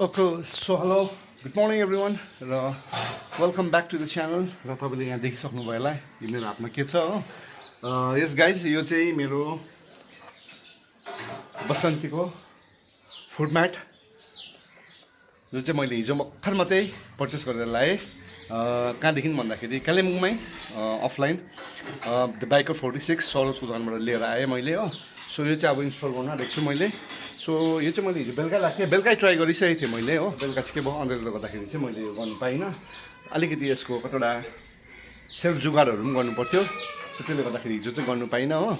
Okay, so hello, good morning everyone र welcome back to the channel र तपाईले यहाँ देखिसक्नु भयो होला यो मेरो हातमा के छ हो यस गाइज यो चाहिँ मेरो बसन्तीको फुड म्याट जो चाहिँ मैले हिजो भर्खर मात्रै पर्चेस गरेर लाएँ कहाँदेखि भन्दाखेरि कालिम्पोङमै अफलाइन द बाइकर 46 सरोजको दोकानबाट लिएर आएँ मैले हो सो यो चाहिँ अब इन्स्टल गर्न आँटेको छु मैले सो यो चाहिँ मैले हिजो बेलुका लाग्थेँ बेलुकै ट्राई गरिसकेको थिएँ मैले हो बेलुका चाहिँ के भयो अँध्यारोले गर्दाखेरि चाहिँ मैले यो गर्नु पाइनँ अलिकति यसको कतिवटा सेल्फ जुगाडहरू पनि गर्नु पर्थ्यो सो त्यसले गर्दाखेरि हिजो चाहिँ गर्नु पाइनँ हो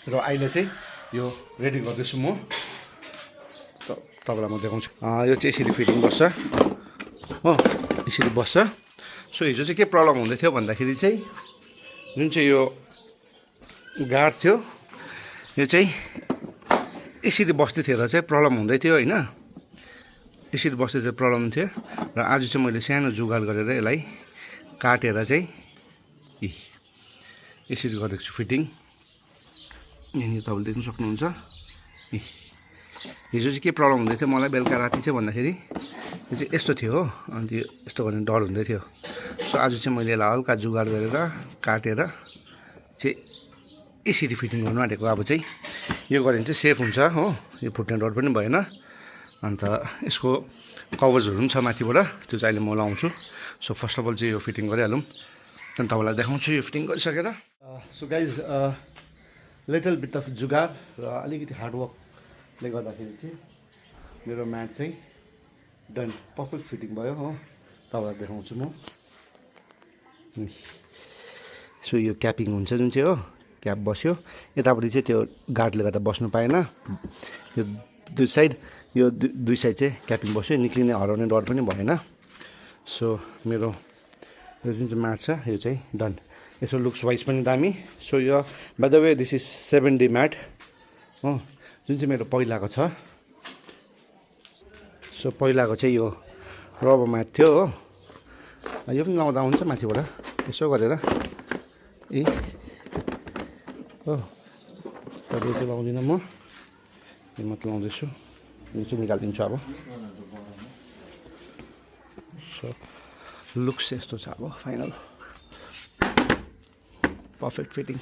र अहिले चाहिँ यो रेडी गर्दैछु म तपाईँलाई म देखाउँछु यो चाहिँ यसरी फिटिङ बस्छ हो यसरी बस्छ सो हिजो चाहिँ के प्रब्लम हुँदै थियो भन्दाखेरि चाहिँ जुन चाहिँ यो गाड थियो यो चाहिँ यसरी बस्दै थिएर चाहिँ प्रब्लम हुँदै थियो होइन यसरी बस्दै चाहिँ प्रब्लम थियो र आज चाहिँ मैले सानो जुगाड गरेर यसलाई काटेर चाहिँ यसरी गरेको छु फिटिङ यहाँनिर तपाईँले देख्नु सक्नुहुन्छ हिजो चाहिँ के प्रब्लम हुँदै थियो मलाई बेलुका राति चाहिँ भन्दाखेरि यो चाहिँ यस्तो थियो हो अन्त यस्तो गर्ने डर हुँदै थियो सो आज चाहिँ मैले यसलाई हल्का जुगाड गरेर काटेर चाहिँ यसरी फिटिङ गर्नु आँटेको अब चाहिँ यो गऱ्यो भने चाहिँ सेफ हुन्छ हो यो फुट्ने डर पनि भएन अन्त यसको कभर्सहरू पनि छ माथिबाट त्यो चाहिँ अहिले म लाउँछु सो फर्स्ट अफ अल चाहिँ यो फिटिङ गरिहालौँ त्यहाँदेखि तपाईँलाई देखाउँछु यो फिटिङ गरिसकेर so guys little beet of जुगाड र अलिकति हार्डवर्कले गर्दाखेरि चाहिँ मेरो म्याट चाहिँ डन पर्फेक्ट फिटिङ भयो हो तपाईँलाई देखाउँछु म सो यो क्यापिङ हुन्छ जुन चाहिँ हो क्याप बस्यो यतापट्टि चाहिँ त्यो गार्डले गर्दा बस्नु पाएन यो दुई साइड यो दुई साइड चाहिँ क्यापिङ बस्यो निक्लिने हराउने डर पनि भएन सो मेरो यो जुन चाहिँ म्याट छ यो चाहिँ डन यसो लुक्स वाइज पनि दामी सो यो by the way this is 7D mat हो जुन चाहिँ मेरो पहिलाको छ सो पहिलाको चाहिँ यो रबर म्याट थियो हो यो पनि लाउँदा हुन्छ माथिबाट यसो गरेर हो तर यो चाहिँ लाउँदिनँ म यो मात्र लाउँदैछु यो चाहिँ निकालिदिन्छु अब सो लुक्स यस्तो छ अब फाइनल पर्फेक्ट फिटिङ